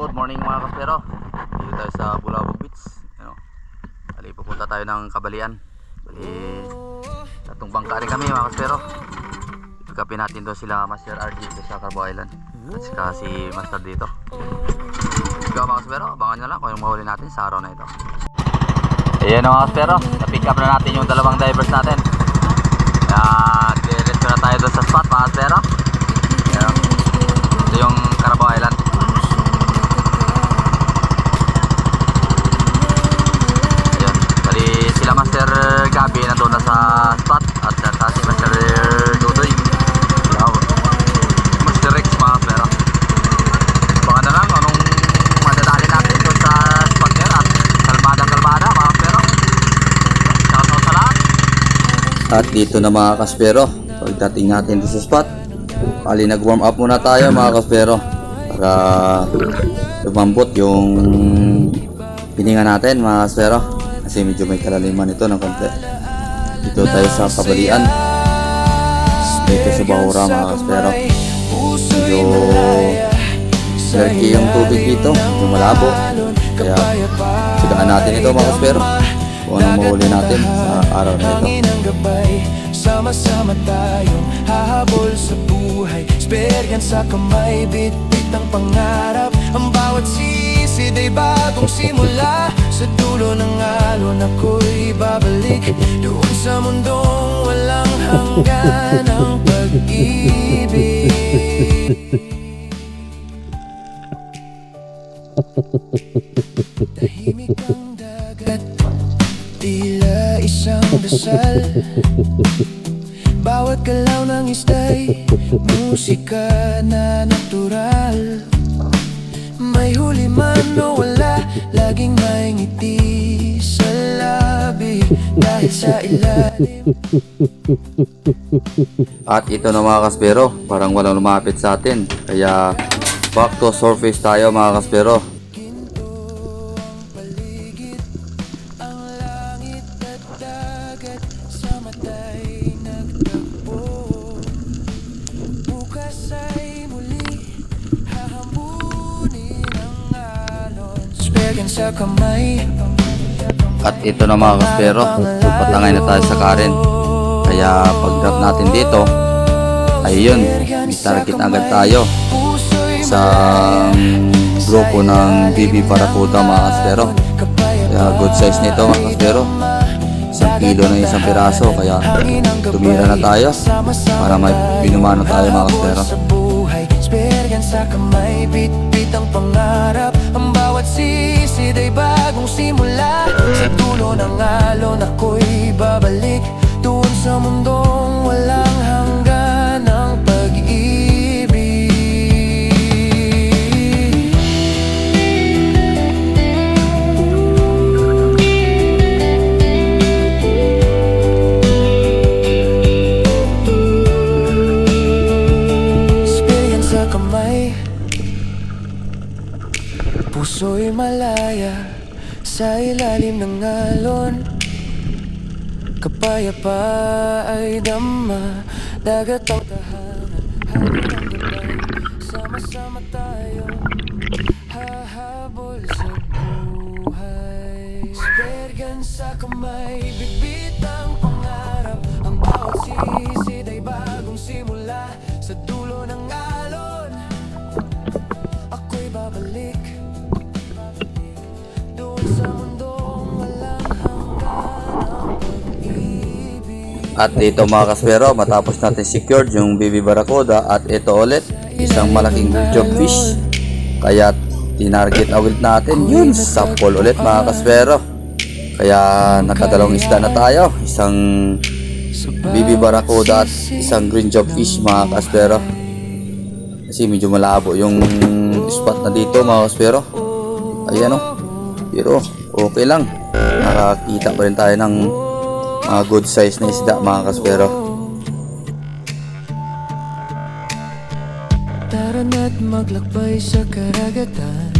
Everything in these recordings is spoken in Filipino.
Good morning mga kaspero. Dito tayo sa Bulabog Beach. Bali, pupunta tayo ng Kabalian. Bali, tatong bangka rin kami mga kaspero. Ipagkapin natin doon sila Master RG sa Carbo Island. At saka si Master dito. Ikaw mga kaspero, abangan nyo lang kung yung mahuli natin sa araw na ito. Ayan mga kaspero, na-pick up na natin yung dalawang divers natin. Kaya diretso na tayo doon sa spot mga kaspero. Ito yung Carbo Island. Ayan, bali sila Master Gabi nandun na sa spot. At saka si Master Dudoy, Master Rex mga kaspero. Baka na lang anong madadali natin doon sa spot nila. At kalmada mga kaspero. Shoutout sa lahat. At dito na mga kaspero, pagdating natin doon sa spot, bali nag-warm up muna tayo mga kaspero para lumambot yung hininga natin mga kaspero, kasi medyo may kalaliman ito ng konti. Dito tayo sa Kabalian, dito sa Bahura mga kaspero. Medyo slerky yung tubig dito, medyo malabo, kaya sigaan natin ito mga kaspero kung anong mahuli natin sa araw na ito. Sama-sama tayong hahabol sa buhay. Esperyan sa kamay, bit-bit ang pangarap. Ang bawat sisid ay bagong simula. Sa dulo ng alon ako'y babalik doon sa mundong walang hanggan ang pag-ibig. Tahimik ang dagat, tila isang dasal. Bawat galaw ng ista'y musika na natural. May huli man o wala, laging may ngiti sa labi dahil sa ilalim. At ito na mga kaspero, parang walang lumapit sa atin, kaya back to surface tayo mga kaspero. Sa kamay. At ito na mga kaspero, patangay na tayo sa Karen. Kaya pag drop natin dito, ayun, may target agad tayo sa grupo ng BB Barracuda mga kaspero. Kaya good size nito mga kaspero, 1 kilo na isang piraso. Kaya tumira na tayo para may binumano tayo mga kaspero. Sa kamay, bit-bit ang pangarap. Ang bawat sisid ay bagong simula. Sa dulo ng alon ako'y babalik doon sa mundong walang hanggan ang pag-ibig. Experience sa kamay, puso'y malaya sa ilalim ng alon. Kapayapa ay dama, dagat ang tahanan, hangin ang gabay. Sama-sama tayo hahabol sa buhay. Esperyan sa kamay, bit-bit ang pangarap. Ang bawat sisid ay bagong simula. Sa dulo ng alon ako'y babalik doon sa mundong walang hanggan ang pag-ibig. At dito mga kaspero, matapos natin secured yung BB Barracuda, at ito ulit isang malaking job fish, kaya tinarget awit natin yun sa pool ulit mga kaspero. Kaya nakadalawang isda na tayo, isang BB Barracuda at isang green job fish mga kaspero, kasi medyo malabo yung spot na dito mga kaspero. Ayan o, pero okay lang, nakakita pa rin tayo ng mga good size na isda mga kaspero. Tara na't maglakbay sa karagatan.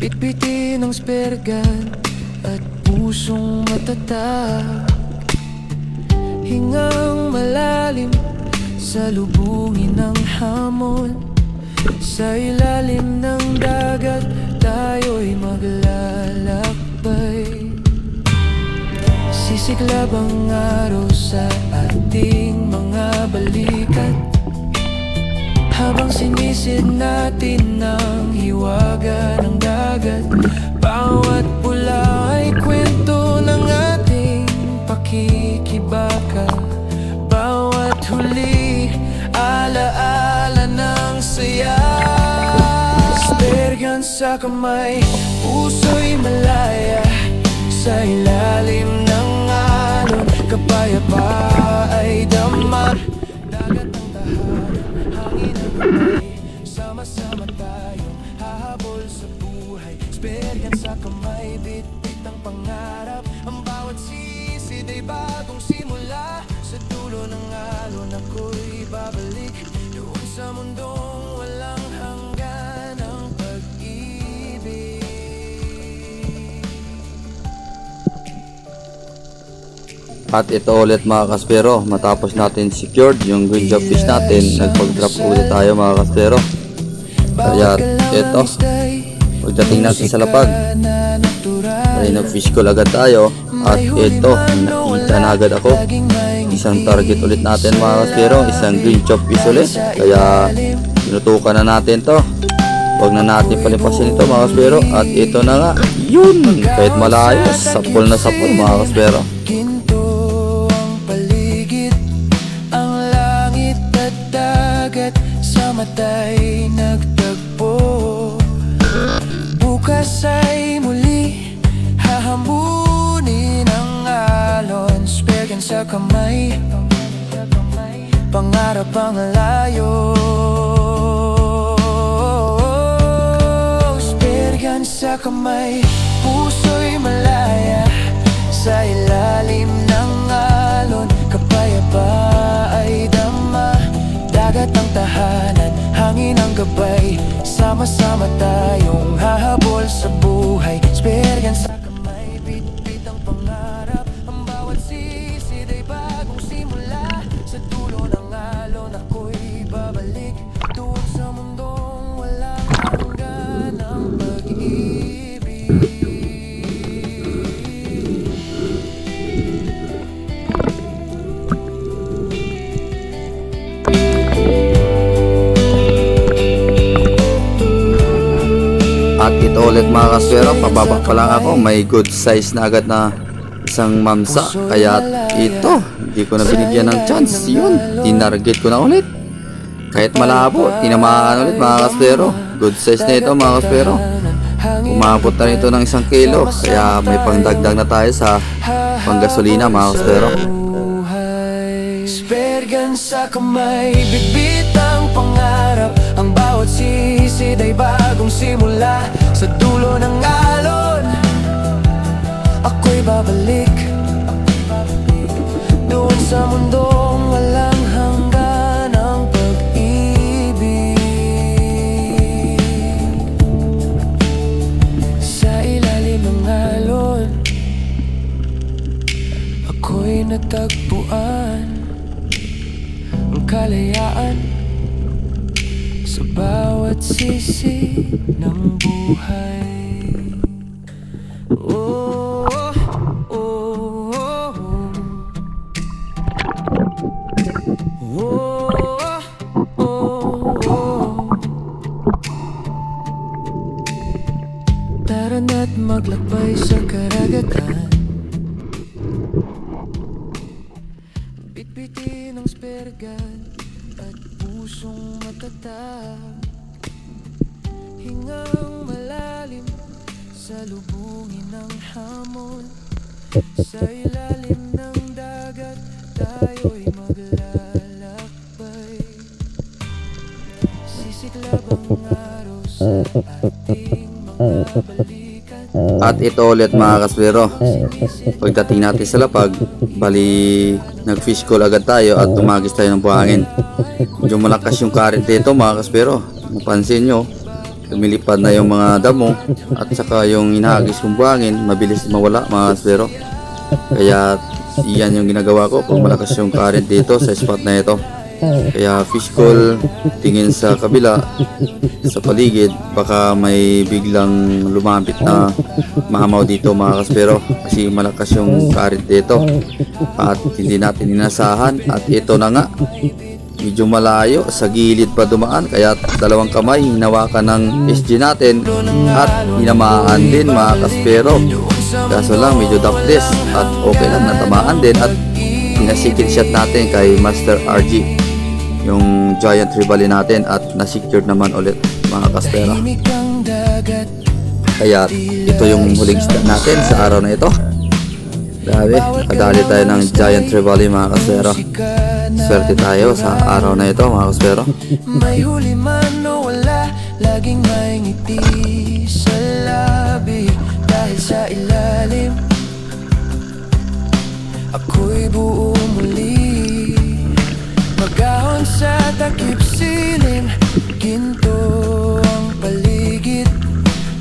Bitbitin ang spergan at pusong matatag. Hingang malalim sa lubungin ng hamon. Sa ilalim ng dagat tayo'y maglalakbay. Sisiklab ang araw sa ating mga balikat, habang sinisid natin ang hiwaga ng dagat. Bawat pula ay kwento ng ating pakikibaka. Bawat huli, alaala ng saya. Spergan sa kamay, puso'y malaya. Sa ilalim ng alon, kapayapa ay dama. Dagat ang tahanan, hangin ang kamay. Sama-sama tayong hahabol sa buhay. Spergan sa kamay, bit-bit ang pangarap. Ang bawat sisid ay bagong simula. Sa dulo ng alon ako'y babalik. Doon sa mundong walang hanggan ang pag-ibig. At ito ulit mga kaspero, matapos natin secured yung green job fish natin, nagpag-drop ulit tayo mga kaspero. Kaya ito, pagdating natin sa lapag ay nag-fish call agad tayo. At ito, nakita na agad ako isang target ulit natin mga kaspero, isang green job fish ulit. Kaya tinutukan na natin to, huwag na natin palipasin ito mga kaspero. At ito na nga, yun, kahit malayo, sapol na sapol mga kaspero. Ginto ang paligid, ang langit at dagat sa mata'y nagtagpo. Bukas ay muli hahambunin ang alon. Spergan sa kamay, pangarap ang layo. Spergan sa kamay, puso'y malaya. Sa ilalim ng alon, kapayapa ay dama. Dagat ang tahanan, hangin ang gabay. Sama-sama tayong hahabol sa buhay. Spergan sa kamay, bit-bit ang pangarap. Ang bawat sisid ay bagong simula. Sa dulo ng alon ako'y babalik. Doon sa mundong walang hanggan ang pag-ibig. At ito ulit mga kaspero, pababa pa lang ako, may good size na agad na isang mamsa. Kaya ito, hindi ko na binigyan ng chance. Yun, tinarget ko na ulit. Kahit malabo, tinamaan ulit mga kaspero. Good size na ito mga kaspero. Umabot na ito ng 1 kilo. Kaya may pangdagdag na tayo sa panggasolina mga kaspero. Spergan sa kamay, bitbit ang pangarap. Ang bawat sisid ay bagong simula. Sa dulo ng alon ako'y babalik. Doon sa mundong walang hanggan ang pag-ibig. Sa ilalim ng alon ako'y natagpuan ang kalayaan sa bawat sisi ng buhay. Oh, oh, oh, oh, oh, oh. Tara na't maglakbay sa karagatan. Bitbitin ang spergan at pusong matatag. Hingang malalim sa lubungin ng hamon. Sa ilalim ng dagat tayo'y maglalakbay. Sisiklab ang araw sa ating mga balikat. At ito ulit mga kaspero, pagdating natin sa lapag, bali nag-fish call agad tayo at tumagis tayo ng buhangin. Medyo malakas yung current dito mga kaspero. Mapansin nyo, lumilipad na yung mga damo at saka yung hinahagis kong buhangin, mabilis mawala mga kaspero. Kaya iyan yung ginagawa ko pag malakas yung current dito sa spot na ito. Kaya fish call, tingin sa kabila, sa paligid, baka may biglang lumapit na mahamaw dito mga kaspero, kasi malakas yung current dito at hindi natin inasahan. At ito na nga, medyo malayo, sa gilid pa dumaan, kaya dalawang kamay hinawakan ng SG natin at hinamaan din mga kaspero. Kaso lang medyo dapless at okay lang, natamaan din. At pinasikil shot natin kay Master RG yung giant trevally natin at na-secured naman ulit mga kaspero. Kaya ito yung huling start natin sa araw na ito. Grabe, kadali tayo ng giant trevally mga kaspero. Swerte tayo sa araw na ito mga kaspero. May huli man o wala, laging may ngiti sa labi. Dahil sa ilalim, ako'y buo muli. Magahon sa takip silim, ginto ang paligid.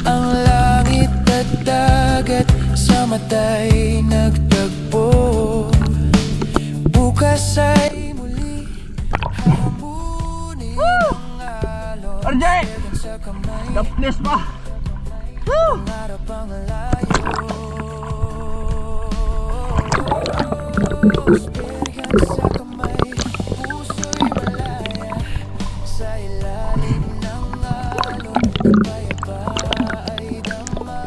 Ang langit at dagat sa mata'y nagtagpo. Bukas ay muli hahamunin ang alon. RJ! Sa kamay, Dapless pa! pangarap ang layo. Sa kamay, puso'y malaya. Sa ilalim ng alon, kaya ba ay dama.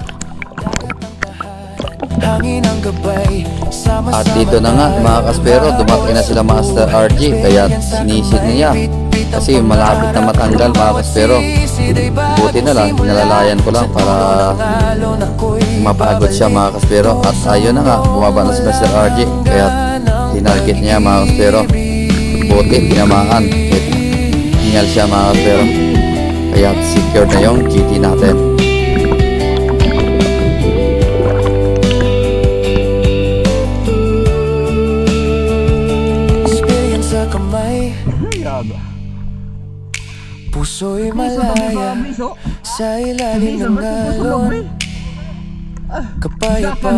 Dagat ang tahanan, hangin ang gabay. At dito na nga mga kaspero, dumating na sila Master RG, kaya sinisid niya kasi malapit na matanggal mga kaspero. Buti na lang, pinalalayan ko lang para mapagod siya mga kaspero. At ayun na nga, bumaba na si Master RG, kaya tinarget niya mga kaspero. Buti, tinamaan, hingal siya mga kaspero. Kaya secure na yung GT natin. Puso'y malaya sa ilalim ng alon. Kapayapa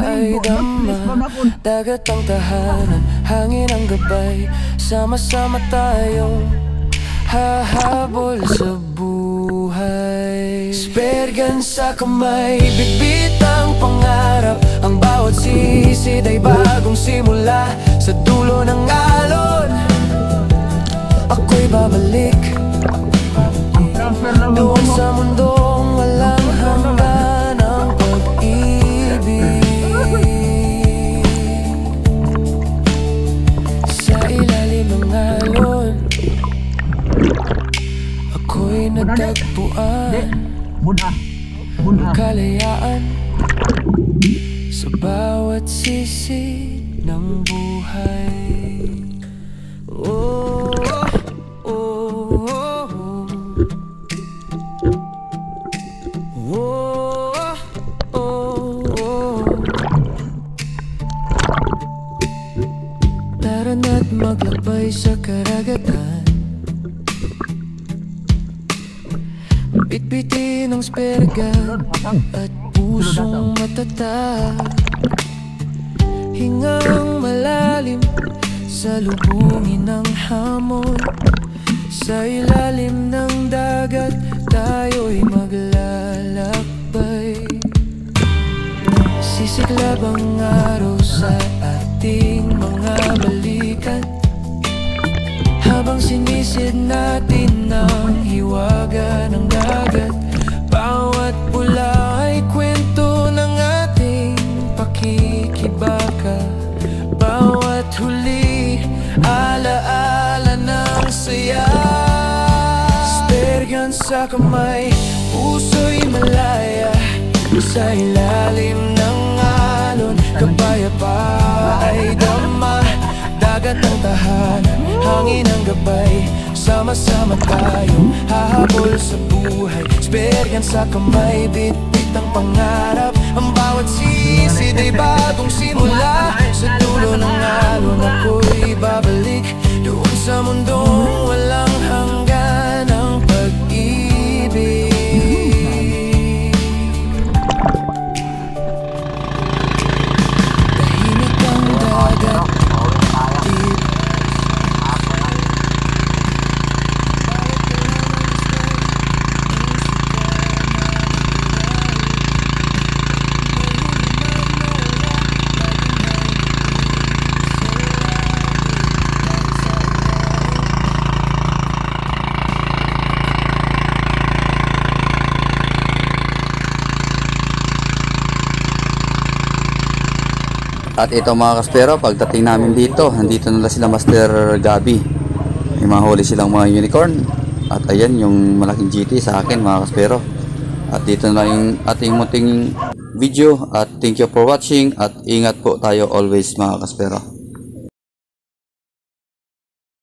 ay dama, dagat ang tahanan, hangin ang gabay. Sama-sama tayong hahabol sa buhay. Spergan sa kamay, bitbit ang pangarap. Ang bawat sisid ay bagong simula. Sa dulo ng alon, ako'y babalik doon sa mundong walang hanggan ang pag-ibig. Sa ilalim ng alon, ako'y natagpuan kalayaan sa bawat sisid ng buhay. Oh, oh, oh, oh. Oh, oh, oh. Tara na't maglakbay sa karagatan. Bitbitin ang spergan at pusong matatag. Hingang malalim sa lubungin ng hamon. Sa ilalim ng dagat tayo'y maglalakbay. Sisiklab ang araw sa ating mga balikat, habang sinisid natin ang hiwaga ng dagat. Bawat pula ay kwento ng ating pakikibaka. Bawat huli, alaala ng saya. Spergan sa kamay, puso'y malaya. Sa ilalim ng alon, kapayapa ay dama. Dagat ang tahanan, hangin ang gabay. Sama-sama tayong hahabol sa buhay. Spergan sa kamay, bitbit ang pangarap. Ang bawat sisid ay bagong simula. Sa dulo ng alon, ako'y babalik doon sa mundong walang hanggan ang pag-ibig. Tahimik ang dagat, At ito mga kaspero, pagdating namin dito, nandito nila sila Master Gabi. May mahuli silang mga unicorn. At ayan yung malaking GT sa akin mga kaspero. At dito na lang yung ating munting video. At thank you for watching. At ingat po tayo always mga kaspero.